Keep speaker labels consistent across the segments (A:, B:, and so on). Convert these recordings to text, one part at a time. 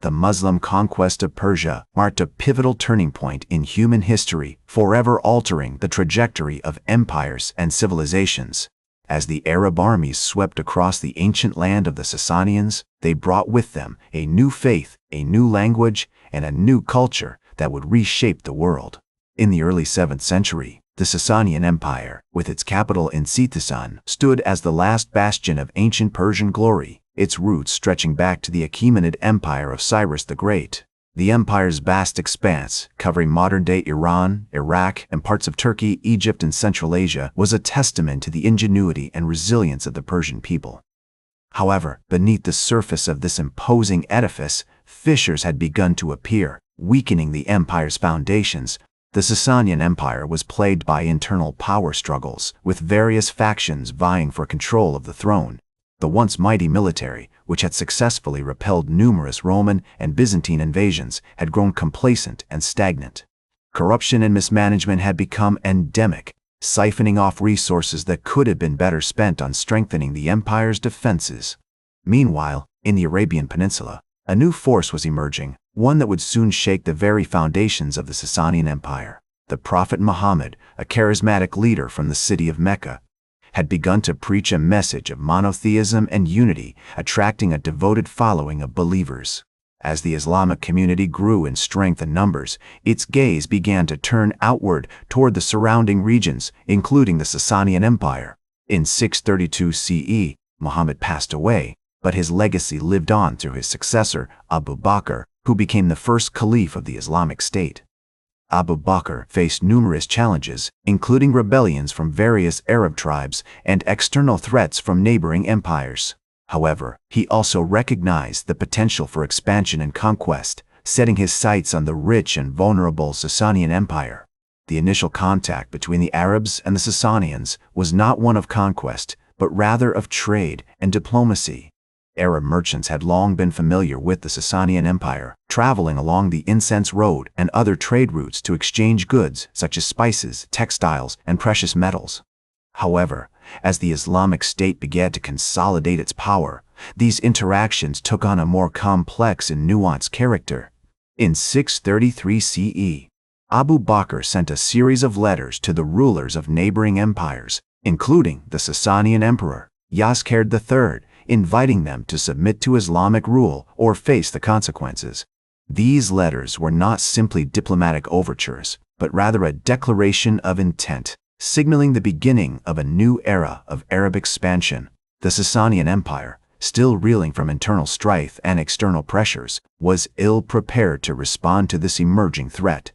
A: the Muslim conquest of Persia marked a pivotal turning point in human history, forever altering the trajectory of empires and civilizations. As the Arab armies swept across the ancient land of the Sassanians, they brought with them a new faith, a new language, and a new culture that would reshape the world. In the early 7th century, the Sassanian Empire, with its capital in Sissasan, stood as the last bastion of ancient Persian glory, its roots stretching back to the Achaemenid Empire of Cyrus the Great. The empire's vast expanse, covering modern-day Iran, Iraq, and parts of Turkey, Egypt, and Central Asia, was a testament to the ingenuity and resilience of the Persian people. However, beneath the surface of this imposing edifice, fissures had begun to appear, weakening the empire's foundations. The Sassanian Empire was plagued by internal power struggles, with various factions vying for control of the throne. The once mighty military, which had successfully repelled numerous Roman and Byzantine invasions, had grown complacent and stagnant. Corruption and mismanagement had become endemic, siphoning off resources that could have been better spent on strengthening the empire's defenses. Meanwhile, in the Arabian Peninsula, a new force was emerging, one that would soon shake the very foundations of the Sassanian Empire. The Prophet Muhammad, a charismatic leader from the city of Mecca, had begun to preach a message of monotheism and unity, attracting a devoted following of believers. As the Islamic community grew in strength and numbers, its gaze began to turn outward toward the surrounding regions, including the Sassanian Empire. In 632 CE, Muhammad passed away, but his legacy lived on through his successor, Abu Bakr, who became the first caliph of the Islamic State. Abu Bakr faced numerous challenges, including rebellions from various Arab tribes and external threats from neighboring empires. However, he also recognized the potential for expansion and conquest, setting his sights on the rich and vulnerable Sassanian Empire. The initial contact between the Arabs and the Sassanians was not one of conquest, but rather of trade and diplomacy. Arab merchants had long been familiar with the Sassanian Empire, traveling along the Incense Road and other trade routes to exchange goods such as spices, textiles, and precious metals. However, as the Islamic State began to consolidate its power, these interactions took on a more complex and nuanced character. In 633 CE, Abu Bakr sent a series of letters to the rulers of neighboring empires, including the Sassanian Emperor, Yaskerd III, inviting them to submit to Islamic rule or face the consequences. These letters were not simply diplomatic overtures, but rather a declaration of intent, signaling the beginning of a new era of Arab expansion. The Sassanian Empire, still reeling from internal strife and external pressures, was ill-prepared to respond to this emerging threat.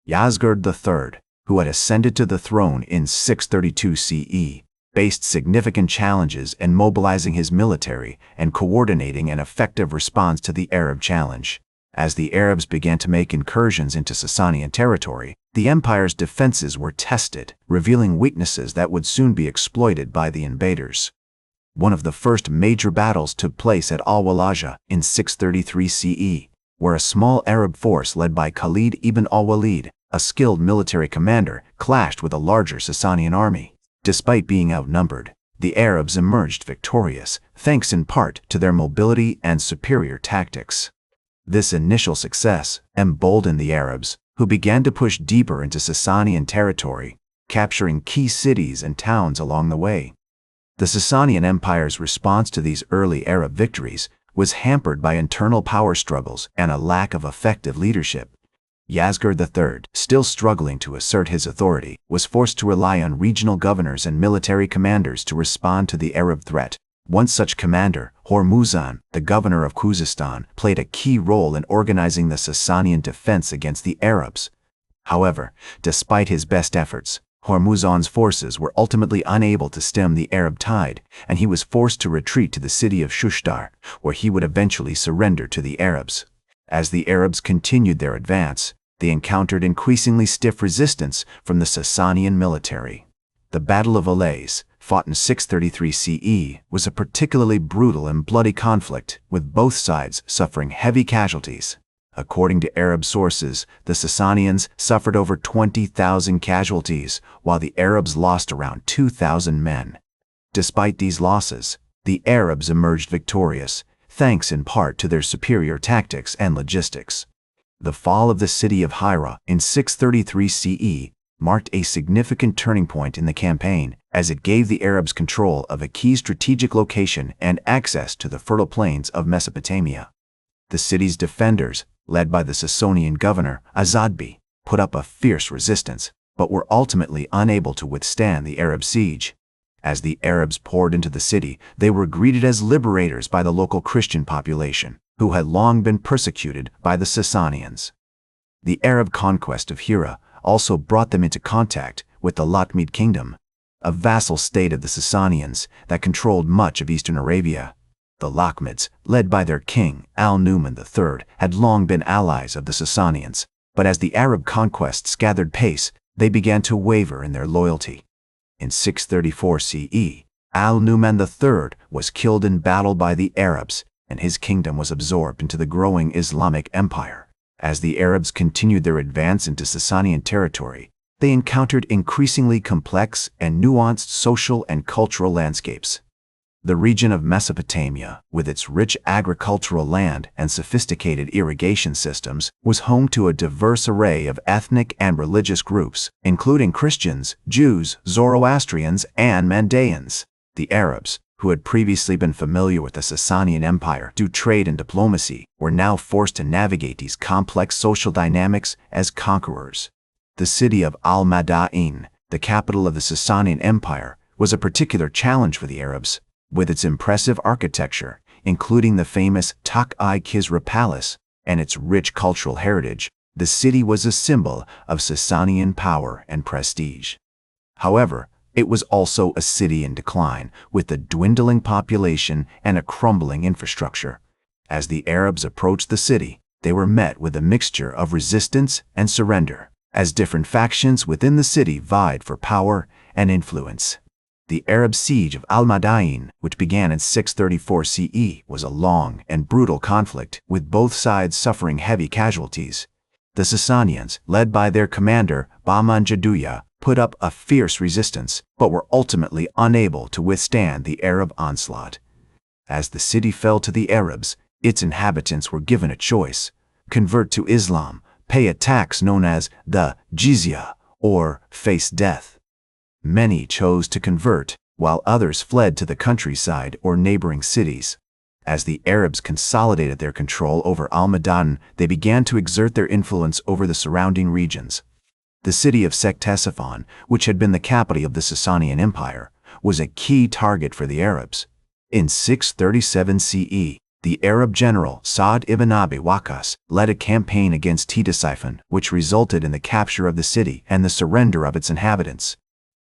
A: Yaskerd III, who had ascended to the throne in 632 CE, faced significant challenges in mobilizing his military and coordinating an effective response to the Arab challenge. As the Arabs began to make incursions into Sassanian territory, the empire's defenses were tested, revealing weaknesses that would soon be exploited by the invaders. One of the first major battles took place at Al-Walaja in 633 CE, where a small Arab force led by Khalid ibn al-Walid, a skilled military commander, clashed with a larger Sassanian army. Despite being outnumbered, the Arabs emerged victorious, thanks in part to their mobility and superior tactics. This initial success emboldened the Arabs, who began to push deeper into Sassanian territory, capturing key cities and towns along the way. The Sassanian Empire's response to these early Arab victories was hampered by internal power struggles and a lack of effective leadership. Yaskerd III, still struggling to assert his authority, was forced to rely on regional governors and military commanders to respond to the Arab threat. One such commander, Hormuzan, the governor of Khuzestan, played a key role in organizing the Sassanian defense against the Arabs. However, despite his best efforts, Hormuzan's forces were ultimately unable to stem the Arab tide, and he was forced to retreat to the city of Shushtar, where he would eventually surrender to the Arabs. As the Arabs continued their advance, they encountered increasingly stiff resistance from the Sassanian military. The Battle of Alais, fought in 633 CE, was a particularly brutal and bloody conflict, with both sides suffering heavy casualties. According to Arab sources, the Sassanians suffered over 20,000 casualties, while the Arabs lost around 2,000 men. Despite these losses, the Arabs emerged victorious, thanks in part to their superior tactics and logistics. The fall of the city of Hira in 633 CE marked a significant turning point in the campaign, as it gave the Arabs control of a key strategic location and access to the fertile plains of Mesopotamia. The city's defenders, led by the Sassanian governor Azadbi, put up a fierce resistance, but were ultimately unable to withstand the Arab siege. As the Arabs poured into the city, they were greeted as liberators by the local Christian population, who had long been persecuted by the Sassanians. The Arab conquest of Hira also brought them into contact with the Lakhmid kingdom, a vassal state of the Sassanians that controlled much of eastern Arabia. The Lakhmids, led by their king Al-Numan III, had long been allies of the Sassanians, but as the Arab conquests gathered pace, they began to waver in their loyalty. In 634 CE, Al-Numan III was killed in battle by the Arabs, and his kingdom was absorbed into the growing Islamic Empire. As the Arabs continued their advance into Sassanian territory, they encountered increasingly complex and nuanced social and cultural landscapes. The region of Mesopotamia, with its rich agricultural land and sophisticated irrigation systems, was home to a diverse array of ethnic and religious groups, including Christians, Jews, Zoroastrians, and Mandaeans. The Arabs, who had previously been familiar with the Sassanian Empire through trade and diplomacy, were now forced to navigate these complex social dynamics as conquerors. The city of Al-Madain, the capital of the Sassanian Empire, was a particular challenge for the Arabs. With its impressive architecture, including the famous Tak-i-Kisra Palace, and its rich cultural heritage, the city was a symbol of Sassanian power and prestige. However, it was also a city in decline, with a dwindling population and a crumbling infrastructure. As the Arabs approached the city, they were met with a mixture of resistance and surrender, as different factions within the city vied for power and influence. The Arab siege of Al-Madain, which began in 634 CE, was a long and brutal conflict, with both sides suffering heavy casualties. The Sassanians, led by their commander Bahman Jaduya, put up a fierce resistance, but were ultimately unable to withstand the Arab onslaught. As the city fell to the Arabs, its inhabitants were given a choice: convert to Islam, pay a tax known as the jizya, or face death. Many chose to convert, while others fled to the countryside or neighboring cities. As the Arabs consolidated their control over Al-Madain, they began to exert their influence over the surrounding regions. The city of Ctesiphon, which had been the capital of the Sassanian Empire, was a key target for the Arabs. In 637 CE, the Arab general Sa'd ibn Abi Waqqas led a campaign against Ctesiphon, which resulted in the capture of the city and the surrender of its inhabitants.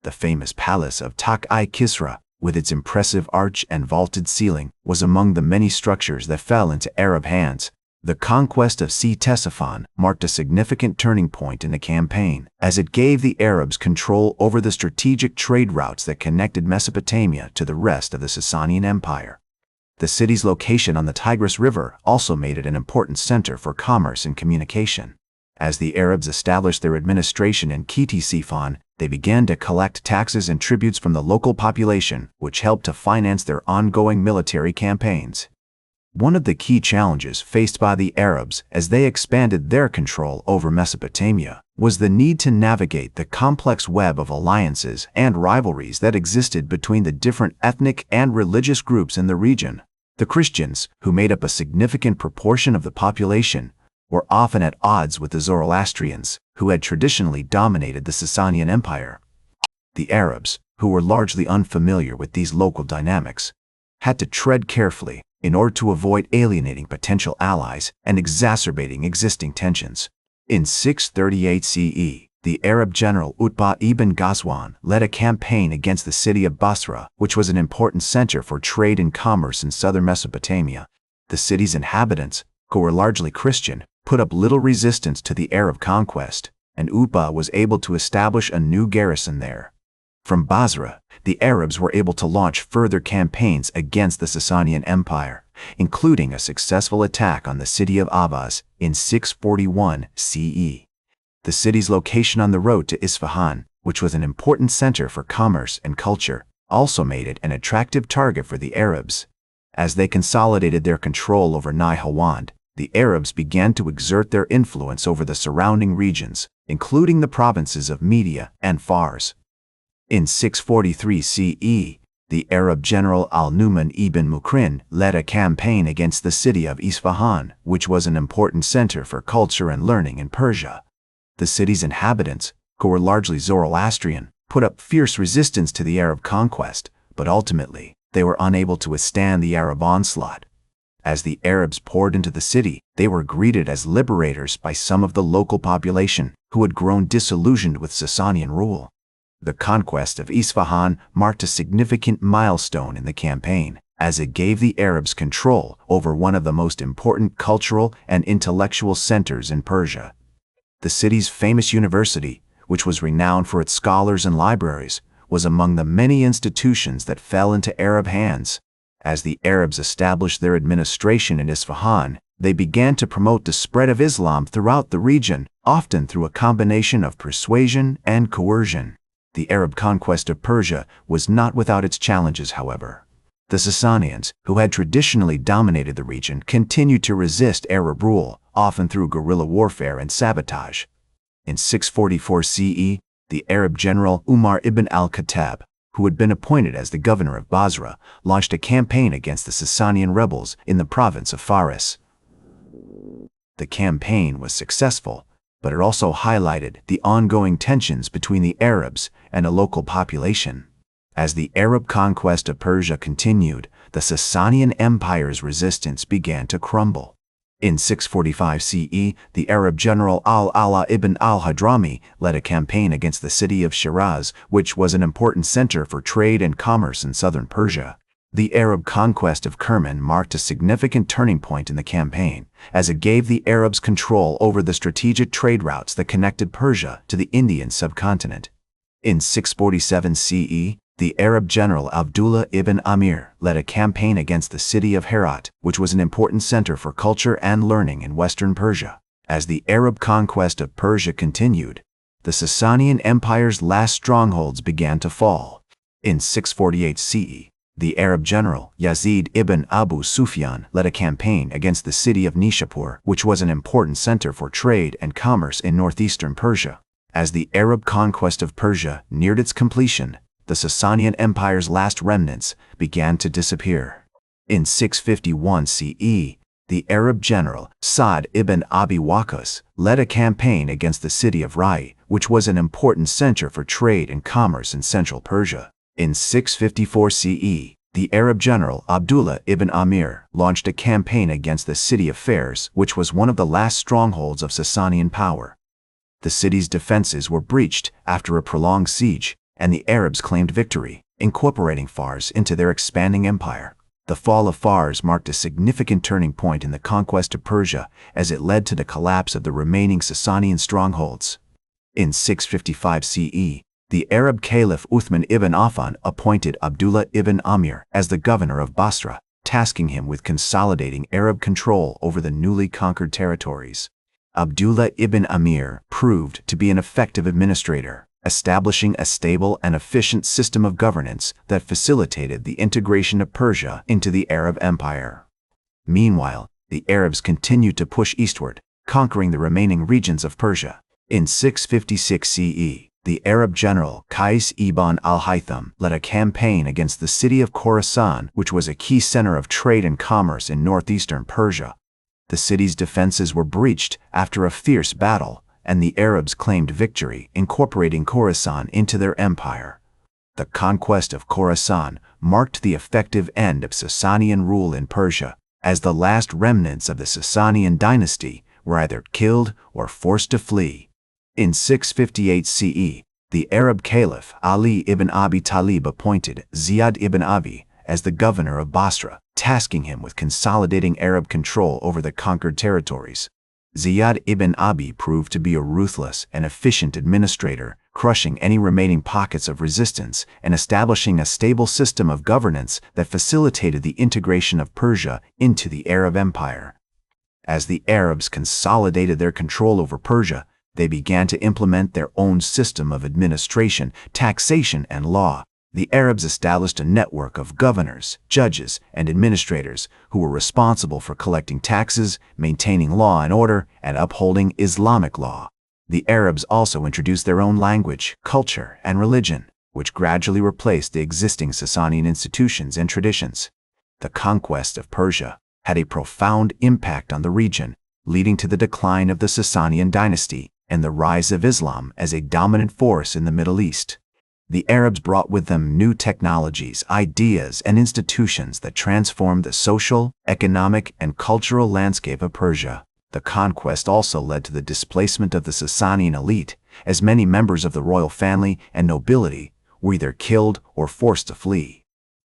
A: The famous palace of Tak-i-Kisra, with its impressive arch and vaulted ceiling, was among the many structures that fell into Arab hands. The conquest of Ctesiphon marked a significant turning point in the campaign, as it gave the Arabs control over the strategic trade routes that connected Mesopotamia to the rest of the Sassanian Empire. The city's location on the Tigris River also made it an important center for commerce and communication. As the Arabs established their administration in Ctesiphon, they began to collect taxes and tributes from the local population, which helped to finance their ongoing military campaigns. One of the key challenges faced by the Arabs as they expanded their control over Mesopotamia was the need to navigate the complex web of alliances and rivalries that existed between the different ethnic and religious groups in the region. The Christians, who made up a significant proportion of the population, were often at odds with the Zoroastrians, who had traditionally dominated the Sassanian Empire. The Arabs, who were largely unfamiliar with these local dynamics, had to tread carefully in order to avoid alienating potential allies and exacerbating existing tensions. In 638 CE, the Arab general Utbah ibn Ghazwan led a campaign against the city of Basra, which was an important center for trade and commerce in southern Mesopotamia. The city's inhabitants, who were largely Christian, put up little resistance to the Arab conquest, and Utbah was able to establish a new garrison there. From Basra, the Arabs were able to launch further campaigns against the Sassanian Empire, including a successful attack on the city of Ahvaz in 641 CE. The city's location on the road to Isfahan, which was an important center for commerce and culture, also made it an attractive target for the Arabs. As they consolidated their control over Nahawand, the Arabs began to exert their influence over the surrounding regions, including the provinces of Media and Fars. In 643 CE, the Arab general al-Numan ibn Mukrin led a campaign against the city of Isfahan, which was an important center for culture and learning in Persia. The city's inhabitants, who were largely Zoroastrian, put up fierce resistance to the Arab conquest, but ultimately, they were unable to withstand the Arab onslaught. As the Arabs poured into the city, they were greeted as liberators by some of the local population who had grown disillusioned with Sassanian rule. The conquest of Isfahan marked a significant milestone in the campaign, as it gave the Arabs control over one of the most important cultural and intellectual centers in Persia. The city's famous university, which was renowned for its scholars and libraries, was among the many institutions that fell into Arab hands. As the Arabs established their administration in Isfahan, they began to promote the spread of Islam throughout the region, often through a combination of persuasion and coercion. The Arab conquest of Persia was not without its challenges, however. The Sassanians, who had traditionally dominated the region, continued to resist Arab rule, often through guerrilla warfare and sabotage. In 644 CE, the Arab general Umar ibn al-Khattab, who had been appointed as the governor of Basra, launched a campaign against the Sassanian rebels in the province of Faris. The campaign was successful, but it also highlighted the ongoing tensions between the Arabs and a local population. As the Arab conquest of Persia continued, the Sassanian Empire's resistance began to crumble. In 645 CE, the Arab general al-Ala ibn al-Hadrami led a campaign against the city of Shiraz, which was an important center for trade and commerce in southern Persia. The Arab conquest of Kerman marked a significant turning point in the campaign, as it gave the Arabs control over the strategic trade routes that connected Persia to the Indian subcontinent. In 647 CE, the Arab general Abdullah ibn Amir led a campaign against the city of Herat, which was an important center for culture and learning in western Persia. As the Arab conquest of Persia continued, the Sassanian Empire's last strongholds began to fall. In 648 CE, the Arab general Yazid ibn Abu Sufyan led a campaign against the city of Nishapur, which was an important center for trade and commerce in northeastern Persia. As the Arab conquest of Persia neared its completion, the Sassanian Empire's last remnants began to disappear. In 651 CE, the Arab general Sa'd ibn Abi Waqqas led a campaign against the city of Rai, which was an important center for trade and commerce in central Persia. In 654 CE, the Arab general Abdullah ibn Amir launched a campaign against the city of Fars, which was one of the last strongholds of Sassanian power. The city's defenses were breached after a prolonged siege, and the Arabs claimed victory, incorporating Fars into their expanding empire. The fall of Fars marked a significant turning point in the conquest of Persia, as it led to the collapse of the remaining Sassanian strongholds. In 655 CE, the Arab caliph Uthman ibn Affan appointed Abdullah ibn Amir as the governor of Basra, tasking him with consolidating Arab control over the newly conquered territories. Abdullah ibn Amir proved to be an effective administrator, establishing a stable and efficient system of governance that facilitated the integration of Persia into the Arab Empire. Meanwhile, the Arabs continued to push eastward, conquering the remaining regions of Persia. In 656 CE, the Arab general Qais ibn al-Haytham led a campaign against the city of Khorasan, which was a key center of trade and commerce in northeastern Persia. The city's defenses were breached after a fierce battle, and the Arabs claimed victory, incorporating Khorasan into their empire. The conquest of Khorasan marked the effective end of Sassanian rule in Persia, as the last remnants of the Sassanian dynasty were either killed or forced to flee. In 658 CE, the Arab caliph Ali ibn Abi Talib appointed Ziyad ibn Abi as the governor of Basra, tasking him with consolidating Arab control over the conquered territories. Ziyad ibn Abi proved to be a ruthless and efficient administrator, crushing any remaining pockets of resistance and establishing a stable system of governance that facilitated the integration of Persia into the Arab Empire. As the Arabs consolidated their control over Persia, they began to implement their own system of administration, taxation, and law. The Arabs established a network of governors, judges, and administrators who were responsible for collecting taxes, maintaining law and order, and upholding Islamic law. The Arabs also introduced their own language, culture, and religion, which gradually replaced the existing Sassanian institutions and traditions. The conquest of Persia had a profound impact on the region, leading to the decline of the Sassanian dynasty and the rise of Islam as a dominant force in the Middle East. The Arabs brought with them new technologies, ideas, and institutions that transformed the social, economic, and cultural landscape of Persia. The conquest also led to the displacement of the Sassanian elite, as many members of the royal family and nobility were either killed or forced to flee.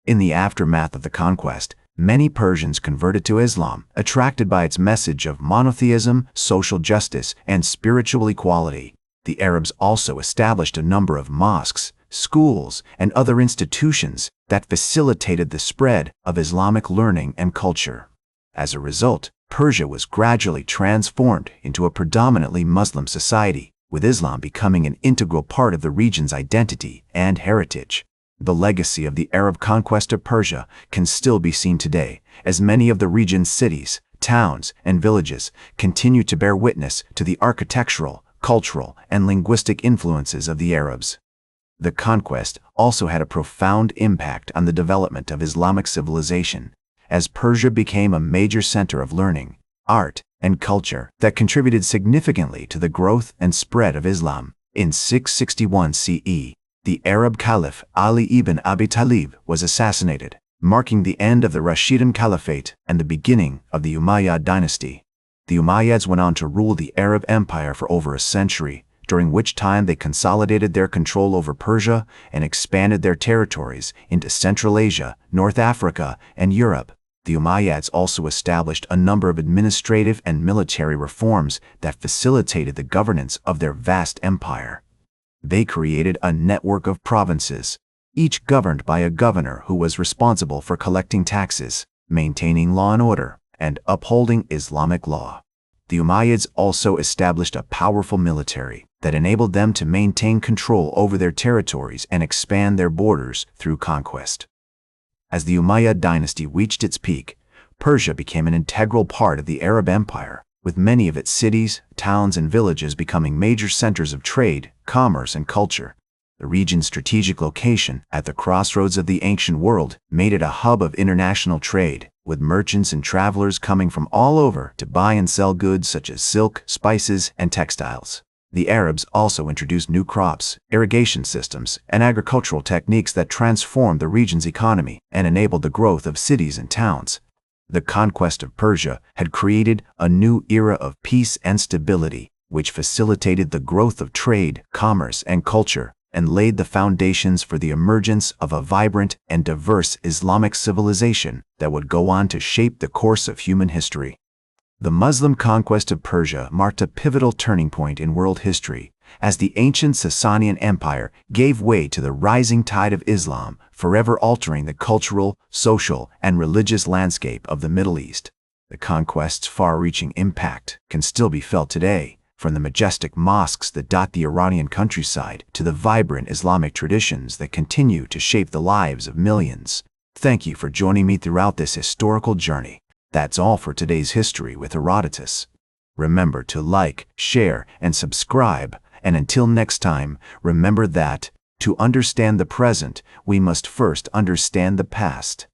A: In the aftermath of the conquest, many Persians converted to Islam, attracted by its message of monotheism, social justice, and spiritual equality. The Arabs also established a number of mosques, schools, and other institutions that facilitated the spread of Islamic learning and culture. As a result, Persia was gradually transformed into a predominantly Muslim society, with Islam becoming an integral part of the region's identity and heritage. The legacy of the Arab conquest of Persia can still be seen today, as many of the region's cities, towns, and villages continue to bear witness to the architectural, cultural, and linguistic influences of the Arabs. The conquest also had a profound impact on the development of Islamic civilization, as Persia became a major center of learning, art, and culture that contributed significantly to the growth and spread of Islam. In 661 CE, the Arab Caliph Ali ibn Abi Talib was assassinated, marking the end of the Rashidun Caliphate and the beginning of the Umayyad dynasty. The Umayyads went on to rule the Arab Empire for over a century, during which time they consolidated their control over Persia and expanded their territories into Central Asia, North Africa, and Europe. The Umayyads also established a number of administrative and military reforms that facilitated the governance of their vast empire. They created a network of provinces, each governed by a governor who was responsible for collecting taxes, maintaining law and order, and upholding Islamic law. The Umayyads also established a powerful military that enabled them to maintain control over their territories and expand their borders through conquest. As the Umayyad dynasty reached its peak, Persia became an integral part of the Arab Empire, with many of its cities, towns, and villages becoming major centers of trade, commerce, and culture. The region's strategic location at the crossroads of the ancient world made it a hub of international trade, with merchants and travelers coming from all over to buy and sell goods such as silk, spices, and textiles. The Arabs also introduced new crops, irrigation systems, and agricultural techniques that transformed the region's economy and enabled the growth of cities and towns. The conquest of Persia had created a new era of peace and stability, which facilitated the growth of trade, commerce, and culture, and laid the foundations for the emergence of a vibrant and diverse Islamic civilization that would go on to shape the course of human history. The Muslim conquest of Persia marked a pivotal turning point in world history, as the ancient Sassanian Empire gave way to the rising tide of Islam, forever altering the cultural, social, and religious landscape of the Middle East. The conquest's far-reaching impact can still be felt today, from the majestic mosques that dot the Iranian countryside to the vibrant Islamic traditions that continue to shape the lives of millions. Thank you for joining me throughout this historical journey. That's all for today's History with Herodotus. Remember to like, share, and subscribe, and until next time, remember that, to understand the present, we must first understand the past.